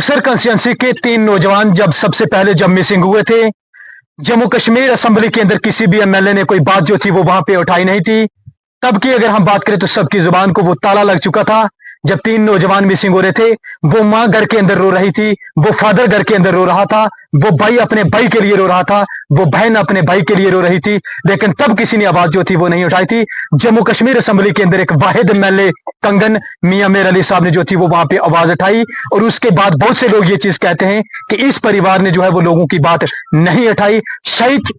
Buxar constituency के 3 नौजवान सबसे पहले मिसिंग हुए थे, जम्मू कश्मीर असेंबली के अंदर किसी भी एमएलए ने कोई बात जो थी वो वहां पे उठाई नहीं थी। तब की अगर हम बात करें तो सबकी जुबान को वो ताला लग चुका था। जब 3 नौजवान मिसिंग हो रहे थे, वो माँ घर के अंदर रो रही थी, वो फादर घर के अंदर रो रहा था, वो भाई अपने भाई के लिए रो रहा था, वो बहन अपने भाई के लिए रो रही थी, लेकिन तब किसी ने आवाज जो थी वो नहीं उठाई थी। जम्मू कश्मीर असेंबली के अंदर एक वाहिद एमएलए कंगन मियां मेर अली साहब ने जो थी वो वहां पे आवाज उठाई, और उसके बाद बहुत से लोग ये चीज कहते हैं कि इस परिवार ने जो है वो लोगों की बात नहीं उठाई। शायद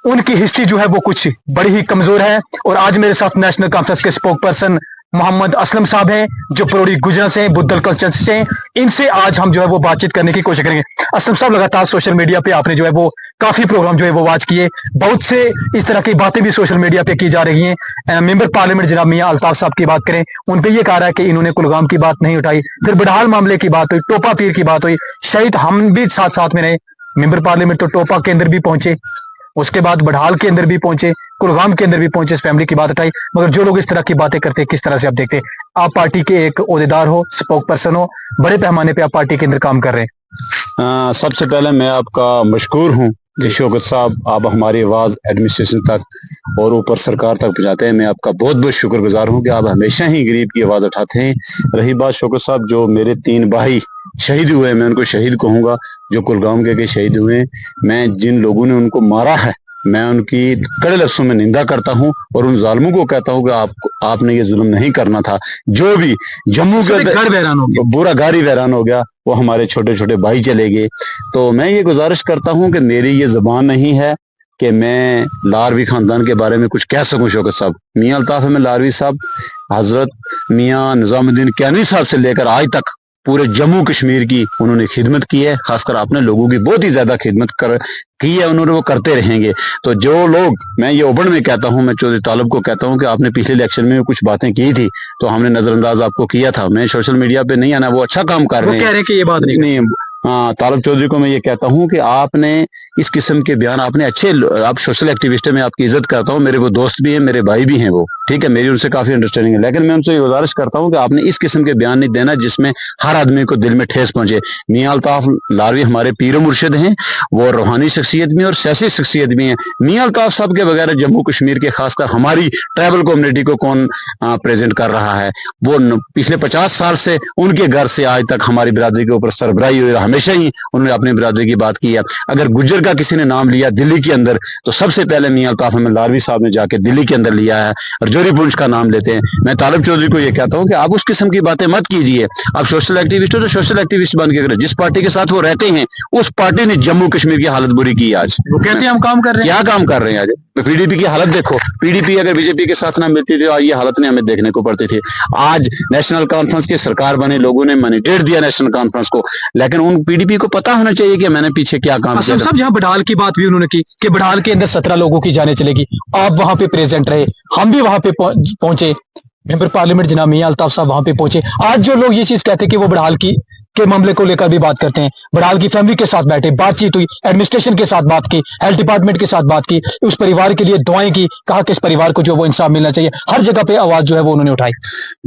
उनकी हिस्ट्री जो है वो कुछ बड़ी ही कमजोर है। और आज मेरे साथ नेशनल कॉन्फ्रेंस के स्पोक पर्सन मोहम्मद असलम साहब हैं, जो परोड़ी गुजरा से हैं, बुद्धल कल्चर से हैं। इनसे आज हम जो है वो बातचीत करने की कोशिश करेंगे। असलम साहब, लगातार सोशल मीडिया पे आपने जो है वो काफी प्रोग्राम जो है वो वॉच किए, बहुत से इस तरह की बातें भी सोशल मीडिया पे की जा रही हैं। मेंबर पार्लियामेंट जनाब मियां अल्ताफ साहब की बात करें, उन पे ये कहा रहा है कि इन्होंने कुलगाम की बात नहीं उठाई, फिर बड़हाल मामले की बात हुई, टोपा पीर की बात हुई, शायद हम भी साथ साथ में रहे। मेंबर पार्लियामेंट तो टोपा के अंदर भी पहुंचे, उसके बाद बड़हाल के अंदर भी पहुंचे, कुलगाम के अंदर भी पहुंचे, इस फैमिली की बात उठाई। मगर जो लोग इस तरह की बातें करते हैं, किस तरह से आप देखते हैं? आप पार्टी के एक ओहदेदार हो, स्पोक पर्सन हो, बड़े पैमाने पे आप पार्टी के अंदर काम कर रहे हैं। सबसे पहले मैं आपका मशकूर हूँ कि शौकत साहब आप हमारी आवाज एडमिनिस्ट्रेशन तक और ऊपर सरकार तक पहुंचाते हैं। मैं आपका बहुत बहुत शुक्रगुजार हूँ कि आप हमेशा ही गरीब की आवाज उठाते हैं। रही बात शौकत साहब, जो मेरे 3 भाई शहीद हुए, मैं उनको शहीद कहूंगा, जो कुलगाम के शहीद हुए। मैं जिन लोगों ने उनको मारा है, मैं उनकी कड़े लफ्जों में निंदा करता हूं और उन जालिमों को कहता हूं कि आपने ये जुल्म नहीं करना था। जो भी जम्मू के घर वैरान हो गया, पूरा घर ही वैरान हो गया, वो हमारे छोटे छोटे भाई चले गए। तो मैं ये गुजारिश करता हूं कि मेरी ये जबान नहीं है कि मैं लारवी खानदान के बारे में कुछ कह सकूं। शौकत साहब, मियां अल्ताफ अहमद लारवी साहब हजरत मियां निजामुद्दीन कियानी साहब से लेकर आज तक पूरे जम्मू कश्मीर की उन्होंने खिदमत की है। खासकर आपने लोगों की बहुत ही ज्यादा खिदमत की है उन्होंने, वो करते रहेंगे। तो जो लोग, मैं ये ओपन में कहता हूं, मैं चौधरी तालब को कहता हूं कि आपने पिछले इलेक्शन में कुछ बातें की थी तो हमने नजरअंदाज आपको किया था। मैं सोशल मीडिया पे नहीं आना, वो अच्छा काम कर रहे हैं, कह रहे हैं कि ये बात नहीं। हाँ, तालब चौधरी को मैं ये कहता हूं कि आपने इस किस्म के बयान, आपने अच्छे, आप सोशल एक्टिविस्ट है, मैं आपकी इज्जत करता हूं, मेरे वो दोस्त भी हैं, मेरे भाई भी हैं, वो ठीक है, मेरी उनसे काफी अंडरस्टैंडिंग है, लेकिन मैं उनसे गुजारिश करता हूं कि आपने इस किस्म के बयान नहीं देना जिसमें हर आदमी को दिल में ठेस पहुंचे। मियां अल्ताफ लारवी हमारे पीर मुर्शिद हैं, वो रूहानी शख्सियत भी और सियासी शख्सियत भी हैं। मियां अल्ताफ साहब के बगैर जम्मू कश्मीर के खासकर हमारी ट्राइबल कम्युनिटी को कौन प्रेजेंट कर रहा है? वो पिछले 50 साल से उनके घर से आज तक हमारी बिरादरी के ऊपर सरबराही हुई, हमेशा ही उन्होंने अपनी बिरादरी की बात की है। अगर गुज्जर का किसी ने नाम लिया दिल्ली के अंदर तो सबसे पहले मियां अल्ताफ अहमद लारवी साहब ने जाके दिल्ली के अंदर लिया है, और जोरी पुंछ का नाम लेते हैं। मैं तालब चौधरी को ये कहता हूं कि आप उस किस्म की बातें मत कीजिए। आप सोशल एक्टिविस्ट हो तो सोशल एक्टिविस्ट बन के करें। जिस पार्टी के साथ वो रहते हैं उस पार्टी ने जम्मू कश्मीर की हालत बुरी की। आज वो कहते हैं हम काम कर रहे हैं, क्या काम कर रहे हैं? आज पीडीपी की हालत देखो, पीडीपी अगर बीजेपी के साथ ना मिलती थी आज ये हालत नहीं हमें देखने को पड़ती थी। आज नेशनल कॉन्फ्रेंस की सरकार बने, लोगों ने मैंडेट दिया नेशनल कॉन्फ्रेंस को, लेकिन उन पीडीपी को पता होना चाहिए कि मैंने पीछे क्या काम किया। सब जहां बड़हाल की बात भी उन्होंने की कि बड़हाल के अंदर 17 लोगों की जाने चलेगी, आप वहां पे प्रेजेंट रहे, हम भी वहां पे पहुंचे, मेंबर पार्लियामेंट जनाब मियां अल्ताफ साहब वहां पे पहुंचे। आज जो लोग ये चीज कहते हैं कि वो बड़हाल के मामले को लेकर भी बात करते हैं, बड़हाल की फैमिली के साथ बैठे, बातचीत हुई, एडमिनिस्ट्रेशन के साथ बात की, हेल्थ डिपार्टमेंट के साथ बात की, उस परिवार के लिए दुआएं की, कहा कि इस परिवार को जो वो इंसाफ मिलना चाहिए, हर जगह पे आवाज जो है वो उन्होंने उठाई।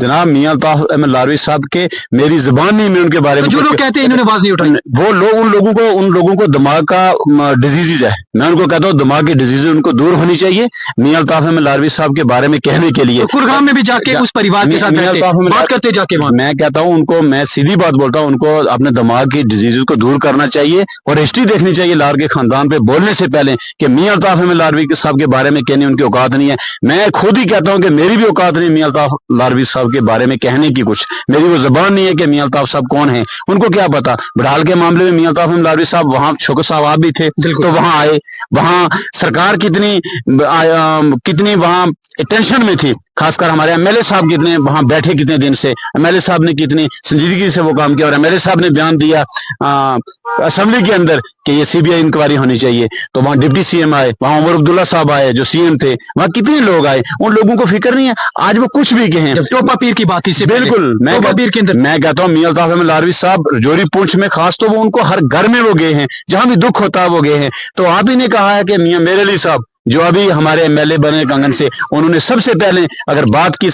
जनाब मियां अल्ताफ अहमद लारवी साहब के मेरी जुबान नहीं, मैं उनके बारे में जो लोग कहते हैं इन्होंने आवाज नहीं उठाई, वो लोग उन लोगों को दिमाग का डिजीज है। मैं उनको कहता हूँ दिमाग की डिजीज उनको दूर होनी चाहिए। मियां अल्ताफ अहमद लारवी साहब के बारे में कहने के लिए कुलगाम में भी जाके उस परिवार के साथ बात करते जाके वहां, मैं कहता हूं उनको, मैं सीधी बात बोलता हूं, उनको अपने दिमाग की डिजीज को दूर करना चाहिए और हिस्ट्री देखनी चाहिए लार के खानदान पे बोलने से पहले कि मियां अल्ताफ अहमद लारवी साहब के बारे में कहने उनकी औकात नहीं है। मैं खुद ही कहता हूं कि मेरी भी औकात नहीं मियां अल्ताफ लारवी साहब के बारे में कहने की, कुछ मेरी वो जबान नहीं है कि मियां अल्ताफ साहब कौन है, उनको क्या पता। बड़हाल के मामले में मियां अल्ताफ अहमद लारवी साहब वहां, शौकत साहब आप भी थे तो वहां आए, वहां सरकार कितनी वहां टेंशन में थी, खासकर हमारे एमएलए साहब कितने वहां बैठे, कितने दिन से एमएलए साहब ने कितनी संजीदगी से वो काम किया, और एमएलए साहब ने बयान दिया असेंबली के अंदर कि ये सीबीआई इंक्वायरी होनी चाहिए। तो वहां डिप्टी सीएम आए, वहां उमर अब्दुल्ला साहब आए जो सीएम थे, वहां कितने लोग आए, उन लोगों को फिक्र नहीं है। आज वो कुछ भी कहें, टोपा पीर की बात थी, बिल्कुल मैं कहता हूँ मियां अल्ताफ अहमद लारवी साहब जोरी पुंछ में खास तो वो उनको हर घर में वो गए हैं, जहां भी दुख होता है वो गए हैं। तो आप ही ने कहा है कि मियां मेर अली साहब जो अभी हमारे एमएलए बने कंगन से, उन्होंने सबसे पहले अगर बात की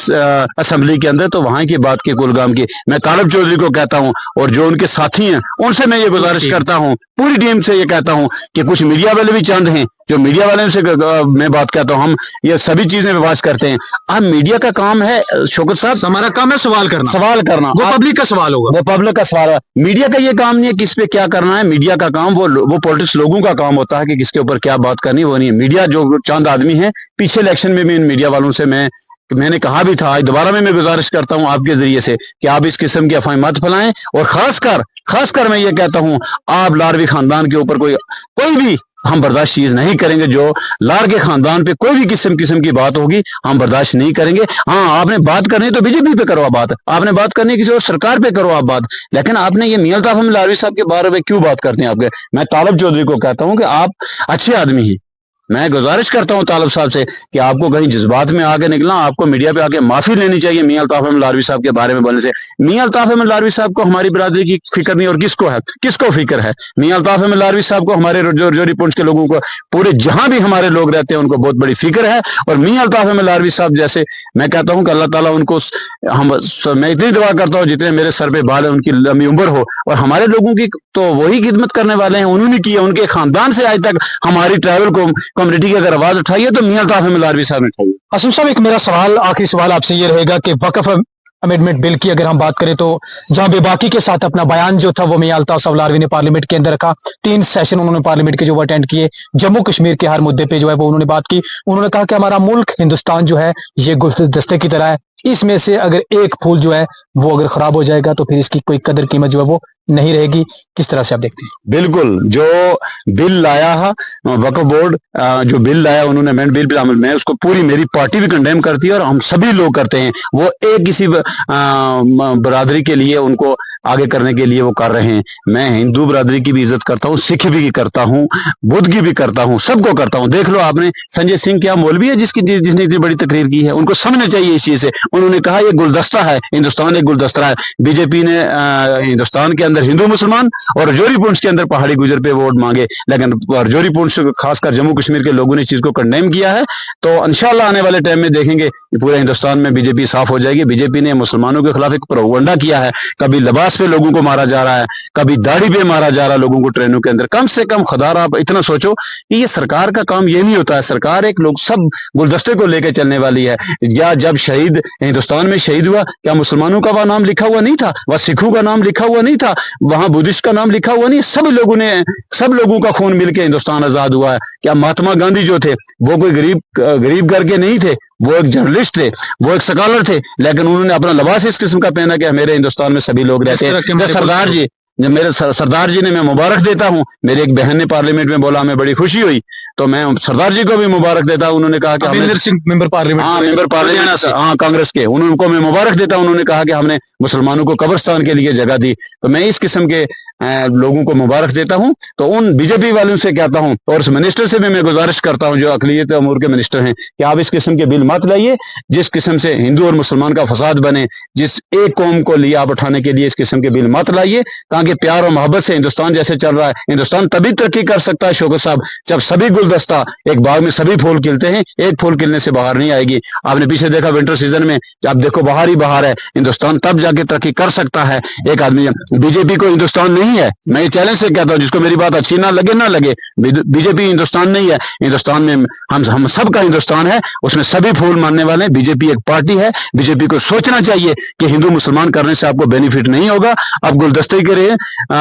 असेंबली के अंदर, तो वहां की बात की कुलगाम की। मैं तालब चौधरी को कहता हूं और जो उनके साथी हैं उनसे मैं ये गुजारिश करता हूं, पूरी टीम से ये कहता हूं कि कुछ मीडिया वाले भी चंद हैं जो मीडिया वाले से मैं बात करता हूं, हम ये सभी चीजें विवाद करते हैं। अब मीडिया का काम है शौकत साहब, हमारा काम है सवाल करना, वो आप- पब्लिक का सवाल होगा। वो पब्लिक का सवाल है। मीडिया का ये काम नहीं है किस पे क्या करना है। मीडिया का काम वो पॉलिटिक्स लोगों का काम होता है कि किसके ऊपर क्या बात करनी है, वो नहीं है। मीडिया जो चंद आदमी हैं, पीछे इलेक्शन में भी इन मीडिया वालों से मैंने कहा भी था, आज दोबारा मैं गुजारिश करता हूं आपके जरिए से कि आप इस किस्म की अफवाहें मत फैलाएं। और खासकर मैं ये कहता हूं, आप लारवी खानदान के ऊपर कोई भी हम बर्दाश्त चीज नहीं करेंगे। जो लार के खानदान पे कोई भी किस्म की बात होगी, हम बर्दाश्त नहीं करेंगे। हाँ, आपने बात करनी है तो बीजेपी पे करो आप बात, आपने बात करनी है किसी और सरकार पे करो आप बात, लेकिन आपने ये मियां अल्ताफ अहमद लारवी साहब के बारे में क्यों बात करते हैं आपके। मैं तालब चौधरी को कहता हूं कि आप अच्छे आदमी हैं, मैं गुजारिश करता हूं तालब साहब से कि आपको कहीं जज्बात में आके निकलना, आपको मीडिया पे आके माफी लेनी चाहिए मियां अल्ताफ अहमद लारवी साहब के बारे में बोलने से। मियां अल्ताफ अहमद लारवी साहब को हमारी बिरादरी की फिक्र नहीं, और किसको फिक्र है। मियां अल्ताफ अहमद लारवी साहब को, हमारे रजौरी पुंछ के लोगों को, पूरे जहां भी हमारे लोग रहते हैं उनको बहुत बड़ी फिक्र है। और मियां अल्ताफ अहमद लारवी साहब जैसे, मैं कहता हूं कि अल्लाह ताला उनको, मैं इतनी दुआ करता हूं जितने मेरे सर पे बाल है उनकी लंबी उम्र हो, और हमारे लोगों की तो वही खिदमत करने वाले हैं, उन्होंने की है। उनके खानदान से आज तक हमारी ट्राइबल कम्युनिटी की अगर आवाज उठाई है तो मियां अल्ताफ अहमद लारवी साहब ने उठाई है। असम साहब, एक मेरा सवाल, आखिरी सवाल आपसे ये रहेगा कि वक्फ अमेंडमेंट बिल की अगर हम बात करें तो जहां बेबाकी के साथ अपना बयान जो था वो मियां अल्ताफ साहब लारवी ने पार्लियामेंट के अंदर रखा, 3 सेशन उन्होंने पार्लियामेंट के जो वो अटेंड किए, जम्मू कश्मीर के हर मुद्दे पे जो है वो उन्होंने बात की। उन्होंने कहा कि हमारा मुल्क हिंदुस्तान जो है ये गुलदस्ते की तरह है, इसमें से अगर एक फूल जो है वो अगर खराब हो जाएगा तो फिर इसकी कोई कदर कीमत जो है वो नहीं रहेगी। किस तरह से आप देखते हैं? बिल्कुल, जो बिल लाया है वक्फ बोर्ड, जो बिल लाया उन्होंने अमेंडमेंट बिल, मैं उसको पूरी मेरी पार्टी भी कंडेम करती है और हम सभी लोग करते हैं। वो एक किसी बरादरी के लिए उनको आगे करने के लिए वो कर रहे हैं। मैं हिंदू बरादरी की भी इज्जत करता हूँ, सिख भी करता हूँ, बुद्ध की भी करता हूँ, सबको करता हूँ। देख लो आपने संजय सिंह क्या मौलवी है जिसने इतनी बड़ी तकरीर की है, उनको समझना चाहिए इस चीज से। उन्होंने कहा ये गुलदस्ता है, हिंदुस्तान एक गुलदस्ता है। बीजेपी ने हिंदुस्तान के अंदर हिंदू मुसलमान और रजौरी पुंछ के अंदर पहाड़ी गुजर पे वोट मांगे, लेकिन रजौरी पुंछ खासकर जम्मू कश्मीर के लोगों ने इस चीज को कंडेम किया है। तो इंशाल्लाह आने वाले टाइम में देखेंगे पूरे हिंदुस्तान में बीजेपी साफ हो जाएगी। बीजेपी ने मुसलमानों के खिलाफ एक प्रोपगंडा किया है, कभी लिबास पे लोगों को मारा जा रहा है, कभी दाढ़ी पे मारा जा रहा है लोगों को ट्रेनों के अंदर। कम से कम खुदारा आप इतना सोचो कि ये सरकार का काम ये नहीं होता है। सरकार एक लोग सब गुलदस्ते को लेकर चलने वाली है। या जब शहीद हिंदुस्तान में शहीद हुआ, क्या मुसलमानों का वह नाम लिखा हुआ नहीं था, वह सिखों का नाम लिखा हुआ नहीं था, वहां बुद्धिस्ट का नाम लिखा हुआ नहीं? सब लोगों का खून मिलकर हिंदुस्तान आजाद हुआ है। क्या महात्मा गांधी जो थे वो कोई गरीब घर के नहीं थे, वो एक जर्नलिस्ट थे, वो एक स्कॉलर थे, लेकिन उन्होंने अपना लिबास इस किस्म का पहना कि मेरे हिंदुस्तान में सभी लोग रहते हैं। सरदार जी ने, मैं मुबारक देता हूं। मेरी एक बहन ने पार्लियामेंट में बोला, हमें बड़ी खुशी हुई, तो मैं सरदार जी को भी मुबारक देता हूं। उन्होंने कहा कि अमरिंदर सिंह मेंबर पार्लियामेंट, हाँ कांग्रेस के, उनको मैं मुबारक देता हूं। उन्होंने कहा कि हमने मुसलमानों को कब्रिस्तान के लिए जगह दी, तो मैं इस किस्म के लोगों को मुबारक देता हूं। तो उन बीजेपी वालों से कहता हूं और उस मिनिस्टर से भी मैं गुजारिश करता हूं जो अकलियत अमूर के मिनिस्टर हैं कि आप इस किस्म के बिल मत लाइए जिस किस्म से हिंदू और मुसलमान का फसाद बने। जिस एक कौम को लिए आप उठाने के लिए इस किस्म के बिल मत लाइए, ताकि प्यार और मोहब्बत से हिंदुस्तान जैसे चल रहा है, हिंदुस्तान तभी तरक्की कर सकता है शौकत साहब जब सभी गुलदस्ता, एक बाग में सभी फूल खिलते हैं, एक फूल खिलने से बाहर नहीं आएगी। आपने पीछे देखा विंटर सीजन में, आप देखो बाहर ही बाहर है, हिंदुस्तान तब जाके तरक्की कर सकता है एक आदमी। बीजेपी को हिंदुस्तान नहीं है, मैं ये चैलेंज से कहता हूं, जिसको मेरी बात अच्छी ना लगे, बीजेपी हिंदुस्तान नहीं है। हिंदुस्तान में हम सबका हिंदुस्तान है, उसमें सभी फूल मानने वाले हैं। बीजेपी एक पार्टी है, बीजेपी को सोचना चाहिए कि हिंदू मुसलमान करने से आपको बेनिफिट नहीं होगा। आप गुलदस्ते करें,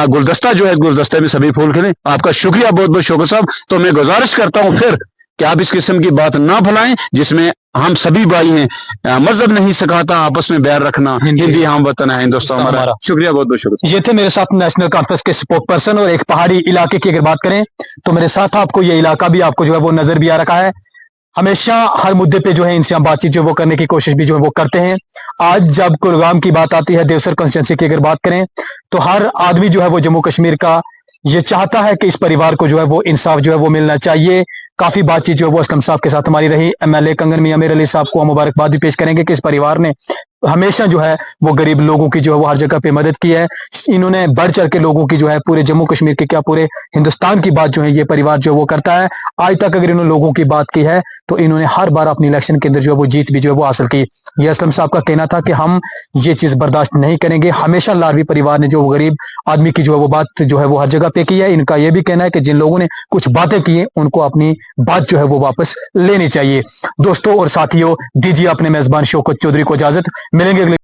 गुलदस्ता जो है गुलदस्ते में सभी फूल खिले। आपका शुक्रिया बहुत बहुत शौकत साहब। तो मैं गुजारिश करता हूं फिर कि आप इस किस्म की बात ना फैलाएं जिसमें हम सभी भाई हैं। मजहब नहीं सिखाता आपस में बैर रखना, हिंदी हम वतन है, हिंदुस्तान हमारा। शुक्रिया, बहुत बहुत शुक्रिया। ये थे मेरे साथ नेशनल कॉन्फ्रेंस के स्पोक पर्सन। और एक पहाड़ी इलाके की अगर बात करें तो मेरे साथ आपको ये इलाका भी आपको जो है वो नजर भी आ रखा है। हमेशा हर मुद्दे पे जो है इनसे हम बातचीत जो वो करने की कोशिश भी जो है वो करते हैं। आज जब कुलगाम की बात आती है, देवसर कॉन्स्टिट्यूंसी की अगर बात करें तो हर आदमी जो है वो जम्मू कश्मीर का ये चाहता है कि इस परिवार को जो है वो इंसाफ जो है वो मिलना चाहिए। काफी बातचीत जो है वो असलम साहब के साथ हमारी रही। एमएलए कंगन मियां मेर अली साहब को हम मुबारकबाद भी पेश करेंगे कि इस परिवार ने हमेशा जो है वो गरीब लोगों की जो है वो हर जगह पे मदद की है। इन्होंने बढ़ चढ़ के लोगों की जो है पूरे जम्मू कश्मीर की क्या पूरे हिंदुस्तान की बात जो है ये परिवार जो वो करता है। आज तक अगर इन्होंने लोगों की बात की है तो इन्होंने हर बार अपनी इलेक्शन के अंदर जो है वो जीत भी जो है वो हासिल की। ये असलम साहब का कहना था कि हम ये चीज बर्दाश्त नहीं करेंगे। हमेशा लारवी परिवार ने जो गरीब आदमी की जो है वो बात जो है वो हर जगह पे की है। इनका ये भी कहना है कि जिन लोगों ने कुछ बातें की हैं उनको अपनी बात जो है वो वापस लेनी चाहिए। दोस्तों और साथियों, दीजिए अपने मेजबान शौकत चौधरी को इजाजत। मिलेंगे अगले